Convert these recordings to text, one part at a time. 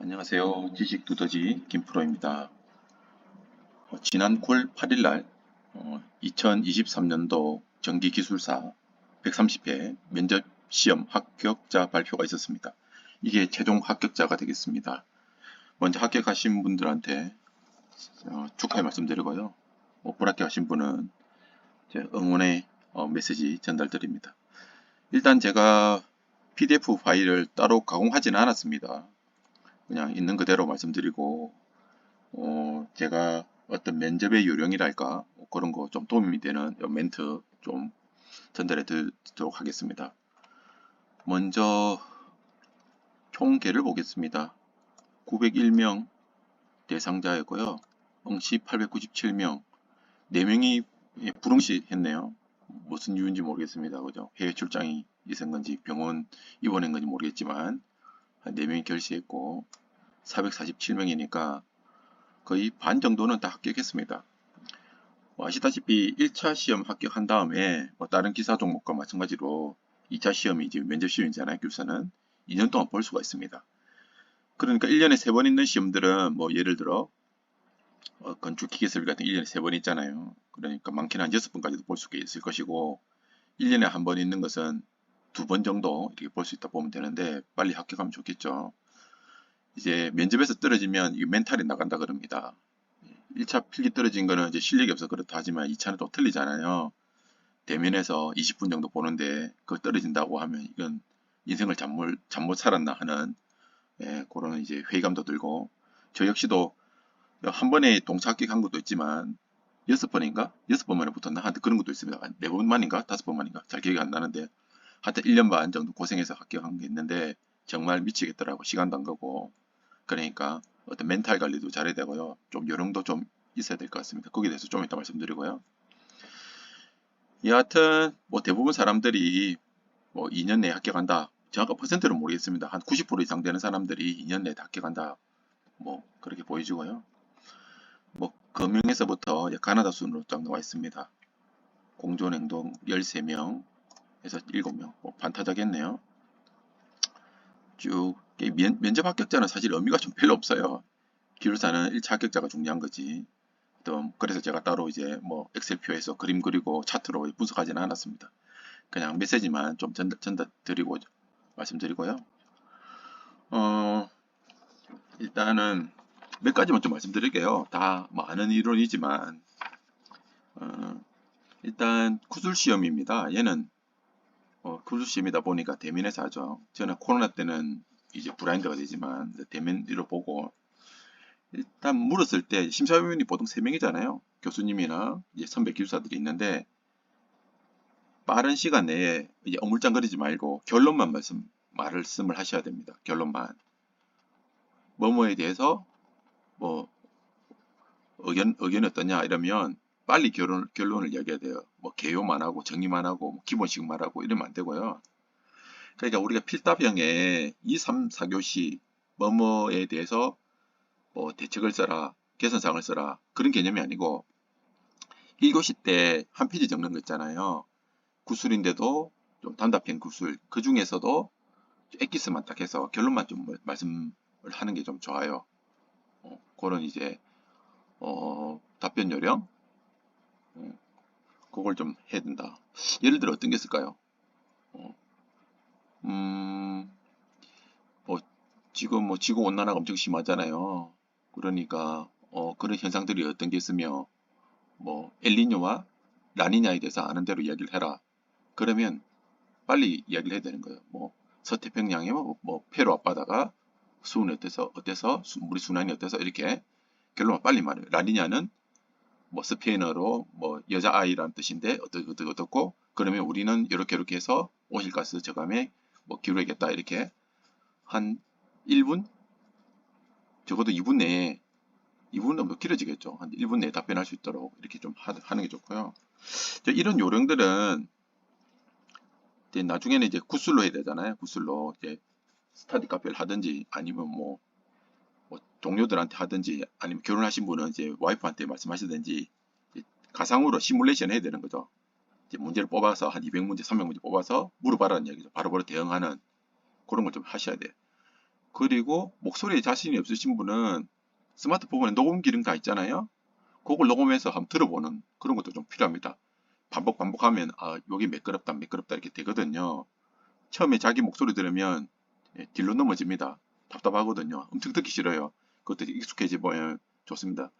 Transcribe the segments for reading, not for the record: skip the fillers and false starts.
안녕하세요. 지식두더지 김프로입니다. 지난 9월 8일 날 2023년도 전기기술사 130회 면접시험 합격자 발표가 있었습니다. 이게 최종 합격자가 되겠습니다. 먼저 합격하신 분들한테 축하의 말씀드리고요. 불합격하신 분은 응원의 메시지 전달드립니다. 일단 제가 PDF 파일을 따로 가공하지는 않았습니다. 그냥 있는 그대로 말씀드리고 제가 어떤 면접의 요령이랄까 그런 거 좀 도움이 되는 멘트 좀 전달해 드리도록 하겠습니다. 먼저 총계를 보겠습니다. 901명 대상자였고요. 응시 897명, 4명이 불응시 했네요. 무슨 이유인지 모르겠습니다. 그죠? 해외 출장이 있은 건지 병원 입원한 건지 모르겠지만 4명이 결시했고 447명이니까 거의 반 정도는 다 합격했습니다. 아시다시피 1차 시험 합격한 다음에 다른 기사 종목과 마찬가지로 2차 시험이 이제 면접 시험이잖아요. 교사는 2년 동안 볼 수가 있습니다. 그러니까 1년에 3번 있는 시험들은 예를 들어 건축기계설비 같은 1년에 3번 있잖아요. 그러니까 많게는 한 6번까지도 볼 수 있을 것이고 1년에 한 번 있는 것은 2번 정도 이렇게 볼 수 있다 보면 되는데 빨리 합격하면 좋겠죠. 이제 면접에서 떨어지면 이 멘탈이 나간다 그럽니다. 1차 필기 떨어진 거는 이제 실력이 없어서 그렇다 하지만 2차는 또 틀리잖아요. 대면에서 20분 정도 보는데 그거 떨어진다고 하면 이건 인생을 잠못 살았나 하는 그런 이제 회의감도 들고 저 역시도 한 번에 동차 합격한 것도 있지만 6번인가? 6번 만에 붙었나? 하여튼 그런 것도 있습니다. 4번 만인가? 5번 만인가? 잘 기억이 안 나는데 하여튼 1년 반 정도 고생해서 합격한 게 있는데 정말 미치겠더라고. 시간도 안 가고 그러니까 어떤 멘탈 관리도 잘해야 되고요. 좀 요령도 좀 있어야 될 것 같습니다. 거기에 대해서 좀 이따 말씀드리고요. 여하튼 대부분 사람들이 2년 내에 합격한다. 정확한 퍼센트는 모르겠습니다. 한 90% 이상 되는 사람들이 2년 내에 합격한다. 그렇게 보여지고요. 금융에서부터 가나다 순으로 딱 나와 있습니다. 공존행동 13명 에서 7명. 반타작했네요. 쭉 면접 합격자는 사실 의미가 좀 별로 없어요. 기술사는 1차 합격자가 중요한 거지. 그래서 제가 따로 이제 엑셀표에서 그림 그리고 차트로 분석하지는 않았습니다. 그냥 메시지만 좀 전달 드리고 말씀드리고요. 일단은 몇 가지만 좀 말씀드릴게요. 다 아는 이론이지만 일단 구술 시험입니다. 얘는 구술 시험이다 보니까 대면에서 하죠. 저는 코로나 때는 이제 블라인드가 되지만 대면으로 보고 일단 물었을 때 심사위원이 보통 3명이잖아요. 교수님이나 이제 선배 기술사들이 있는데 빠른 시간 내에 이제 어물짱거리지 말고 결론만 말씀을 하셔야 됩니다. 결론만. 뭐뭐에 대해서 뭐 의견이 어떠냐 이러면 빨리 결론을 이야기해야 돼요. 개요만 하고 정리만 하고 기본식 말하고 이러면 안 되고요. 그러니까 우리가 필답형에 2, 3, 4교시 뭐뭐에 대해서 대책을 써라, 개선사항을 써라 그런 개념이 아니고 1교시 때 한 페이지 적는 거 있잖아요. 구술인데도 좀 단답형 구술 그 중에서도 엑기스만 딱 해서 결론만 좀 말씀을 하는 게 좀 좋아요. 그런 이제 답변 요령 그걸 좀 해야 된다. 예를 들어 어떤 게 있을까요? 지금 지구 온난화가 엄청 심하잖아요. 그러니까 그런 현상들이 어떤 게 있으며 엘니뇨와 라니냐에 대해서 아는 대로 이야기를 해라. 그러면 빨리 이야기를 해야 되는 거예요. 서태평양의 페루 앞바다가 수온이 어때서 물이 순환이 어때서 이렇게 결론만 빨리 말해요. 라니냐는 스페인어로 여자아이라는 뜻인데 어떻고 그러면 우리는 이렇게 해서 온실가스 저감에 기울여야겠다 이렇게 한 1분 적어도 2분 내에 2분은 너무 길어지겠죠. 한 1분 내에 답변할 수 있도록 이렇게 좀 하는 게 좋고요. 이런 요령들은 이제 나중에는 이제 구술로 해야 되잖아요. 구술로 이제 스터디 카페를 하든지 아니면 동료들한테 하든지 아니면 결혼하신 분은 이제 와이프한테 말씀하시든지 가상으로 시뮬레이션 해야 되는 거죠. 이제 문제를 뽑아서 한 200문제, 300문제 뽑아서 물어봐라는 얘기죠. 바로바로 대응하는 그런 걸 좀 하셔야 돼요. 그리고 목소리에 자신이 없으신 분은 스마트폰에 녹음 기능 다 있잖아요. 그걸 녹음해서 한번 들어보는 그런 것도 좀 필요합니다. 반복하면 아 여기 매끄럽다 이렇게 되거든요. 처음에 자기 목소리 들으면 딜로 넘어집니다. 답답하거든요. 엄청 듣기 싫어요. 그것들이 익숙해지면 좋습니다.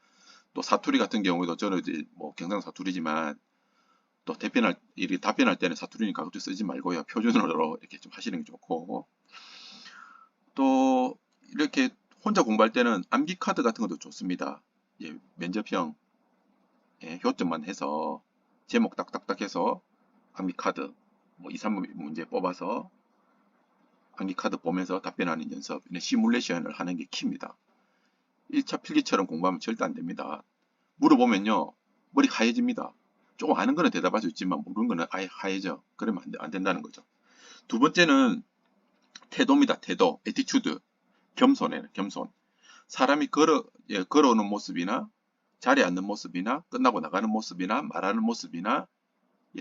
또 사투리 같은 경우에도 저는 이제 뭐 경상 사투리지만 또 답변할 때는 사투리니까 그것도 쓰지 말고요. 표준어로 이렇게 좀 하시는 게 좋고 또 이렇게 혼자 공부할 때는 암기 카드 같은 것도 좋습니다. 예, 면접형 효점만 해서 제목 딱딱딱 해서 암기 카드 뭐 2, 3문제 뽑아서 암기 카드 보면서 답변하는 연습, 시뮬레이션을 하는 게 키입니다. 1차 필기처럼 공부하면 절대 안 됩니다. 물어보면요, 머리 하얘집니다. 조금 아는 거는 대답할 수 있지만 모르는 거는 아예 하얘져. 그러면 안 된다는 거죠. 두 번째는 태도입니다. 태도, 애티튜드, 겸손이에요. 겸손. 사람이 걸어오는 모습이나 자리에 앉는 모습이나 끝나고 나가는 모습이나 말하는 모습이나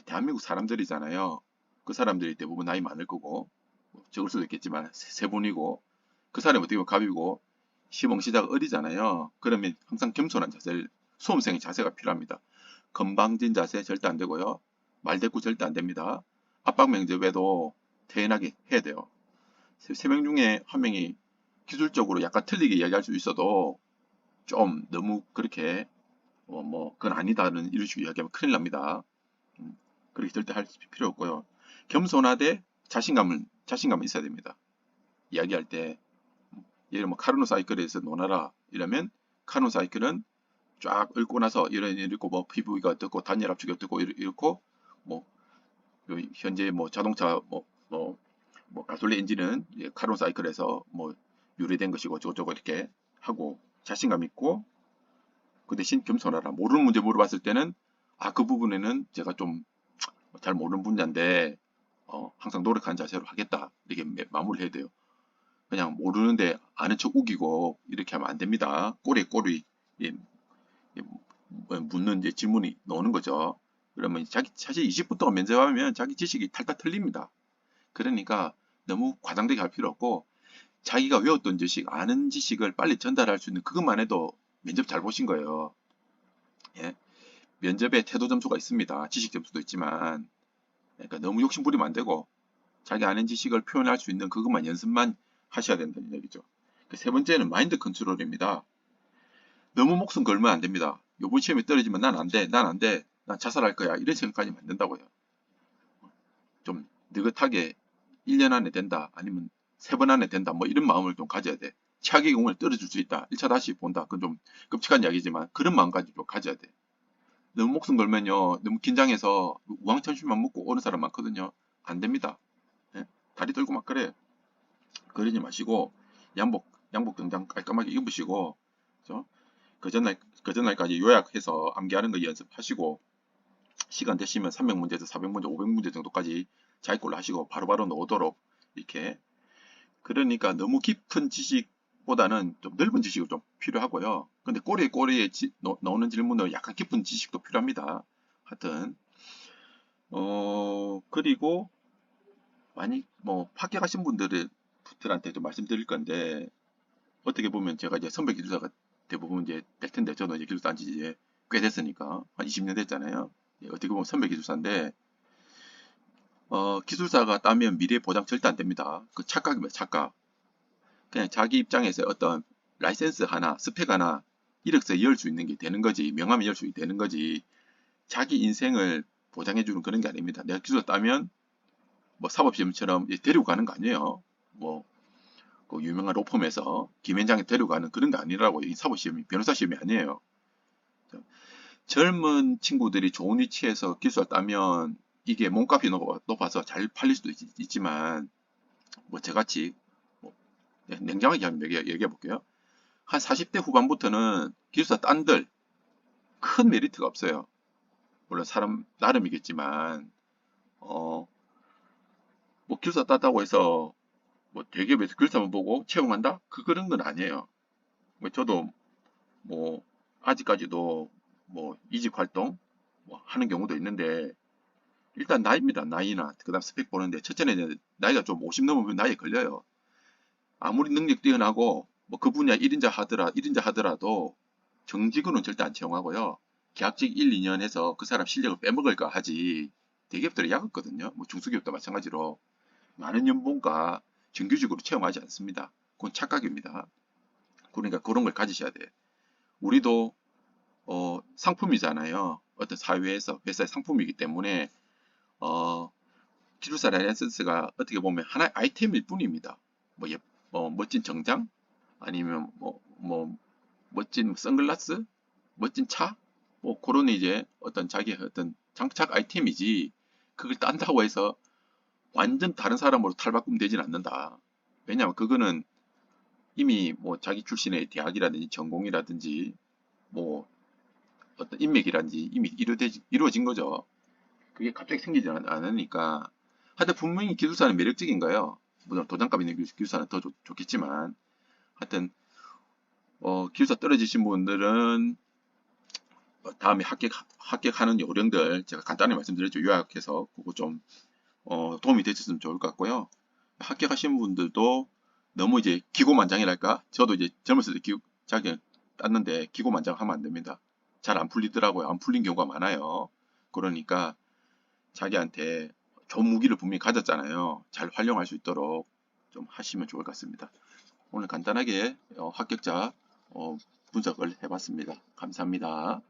대한민국 사람들이잖아요. 그 사람들이 대부분 나이 많을 거고 적을 수도 있겠지만 세 분이고 그 사람이 어떻게 보면 갑이고 시봉시자가 어리잖아요. 그러면 항상 겸손한 자세를 수험생의 자세가 필요합니다. 건방진 자세 절대 안 되고요. 말대꾸 절대 안 됩니다. 압박 면접에도 태연하게 해야 돼요. 세 명 중에 한 명이 기술적으로 약간 틀리게 이야기할 수 있어도 좀 너무 그렇게 뭐 그건 아니다는 이런 식으로 이야기하면 큰일 납니다. 그렇게 절대 할 필요 없고요. 겸손하되 자신감은 있어야 됩니다. 이야기할 때 예를 뭐 카르노 사이클에서 논하라 이러면 카르노 사이클은 쫙 읊고 나서 이렇고 뭐 PV가 어떻고 단열 압축이 어떻고 이렇고 뭐 현재 뭐 자동차 뭐 가솔린 엔진은 카르노 사이클에서 뭐 유래된 것이고 저거 이렇게 하고 자신감 있고 그 대신 겸손하라. 모르는 문제 물어봤을 때는 그 부분에는 제가 좀 잘 모르는 분야인데 항상 노력한 자세로 하겠다 이렇게 마무리해야 돼요. 그냥 모르는데 아는 척 우기고 이렇게 하면 안 됩니다. 꼬리에 꼬리 예, 묻는 이제 질문이 나오는 거죠. 그러면 사실 20분 동안 면접하면 자기 지식이 탈탈 틀립니다. 그러니까 너무 과장되게 할 필요 없고 자기가 외웠던 지식, 아는 지식을 빨리 전달할 수 있는 그것만 해도 면접 잘 보신 거예요. 예? 면접에 태도 점수가 있습니다. 지식 점수도 있지만 그러니까 너무 욕심 부리면 안 되고 자기 아는 지식을 표현할 수 있는 그것만 연습만 하셔야 된다는 얘기죠. 세 번째는 마인드 컨트롤입니다. 너무 목숨 걸면 안 됩니다. 요번 시험에 떨어지면 난 안 돼, 난 자살할 거야 이런 생각까지는 안 된다고요. 좀 느긋하게 1년 안에 된다 아니면 3번 안에 된다 뭐 이런 마음을 좀 가져야 돼. 최악의 경우를 떨어질 수 있다. 1차 다시 본다. 그건 좀 끔찍한 이야기지만 그런 마음까지 좀 가져야 돼. 너무 목숨 걸면요. 너무 긴장해서 우왕천심만 먹고 오는 사람 많거든요. 안 됩니다. 예? 다리 떨고 막 그래. 그러지 마시고 양복 등장 깔끔하게 입으시고 그죠? 그 전날까지 요약해서 암기하는 거 연습하시고 시간 되시면 300문제에서 400문제, 500문제 정도까지 자기 걸로 하시고 바로바로 넣도록 이렇게 그러니까 너무 깊은 지식보다는 좀 넓은 지식이 좀 필요하고요. 근데 꼬리에 나오는 질문은 약간 깊은 지식도 필요합니다. 하여튼 그리고 많이 뭐 합격하신 분들한테 좀 말씀드릴 건데 어떻게 보면 제가 이제 선배 기술사가 대부분 이제 될 텐데 저는 이제 기술사 한지 이제 꽤 됐으니까 한 20년 됐잖아요. 어떻게 보면 선배 기술사인데 기술사가 따면 미래 보장 절대 안 됩니다. 그 착각입니다. 착각. 그냥 자기 입장에서 어떤 라이센스 하나, 스펙 하나 이력서에 열 수 있는 게 되는 거지. 명함에 열 수 있게 되는 거지. 자기 인생을 보장해주는 그런 게 아닙니다. 내가 기술사 따면 뭐 사법시험처럼 데리고 가는 거 아니에요. 뭐 그 유명한 로펌에서 김현장에 데려가는 그런 게 아니라고. 이 사법시험이 변호사 시험이 아니에요. 젊은 친구들이 좋은 위치에서 기술을 따면 이게 몸값이 높아서 잘 팔릴 수도 있지만 뭐 저같이 뭐 냉정하게 한번 얘기해 볼게요. 한 40대 후반부터는 기술사 딴들 큰 메리트가 없어요. 물론 사람 나름이겠지만 뭐 기술사 땄다고 해서 뭐 대기업에서 기술사만 보고 채용한다? 그런 건 아니에요. 뭐 저도 뭐 아직까지도 뭐 이직 활동 뭐 하는 경우도 있는데 일단 나이입니다. 나이나 그다음 스펙 보는데 첫째는 나이가 좀 50 넘으면 나이에 걸려요. 아무리 능력 뛰어나고 뭐 그 분야 1인자 하더라도 정직원은 절대 안 채용하고요. 계약직 1, 2년 해서 그 사람 실력을 빼먹을까 하지 대기업들은 약 없거든요. 뭐 중소기업도 마찬가지로 많은 연봉과 정규직으로 채용하지 않습니다. 그건 착각입니다. 그러니까 그런 걸 가지셔야 돼요. 우리도 상품이잖아요. 어떤 사회에서 회사의 상품이기 때문에 어, 기술사 라이센스가 어떻게 보면 하나의 아이템일 뿐입니다. 뭐, 멋진 정장 아니면 뭐 멋진 선글라스, 멋진 차, 뭐 그런 이제 어떤 자기의 어떤 장착 아이템이지 그걸 딴다고 해서 완전 다른 사람으로 탈바꿈 되진 않는다. 왜냐하면 그거는 이미 뭐 자기 출신의 대학이라든지 전공이라든지 뭐 어떤 인맥이라든지 이미 이루어진 거죠. 그게 갑자기 생기지 않으니까. 하여튼 분명히 기술사는 매력적인 거예요. 물론 도장값 있는 기술사는 더 좋겠지만 하여튼 기술사 떨어지신 분들은 다음에 합격하는 요령들 제가 간단히 말씀드렸죠. 요약해서 그거 좀 도움이 되셨으면 좋을 것 같고요. 합격하신 분들도 너무 이제 기고만장이랄까? 저도 이제 젊었을 때 자격 땄는데 기고만장하면 안 됩니다. 잘 안 풀리더라고요. 안 풀린 경우가 많아요. 그러니까 자기한테 좋은 무기를 분명히 가졌잖아요. 잘 활용할 수 있도록 좀 하시면 좋을 것 같습니다. 오늘 간단하게 합격자 분석을 해봤습니다. 감사합니다.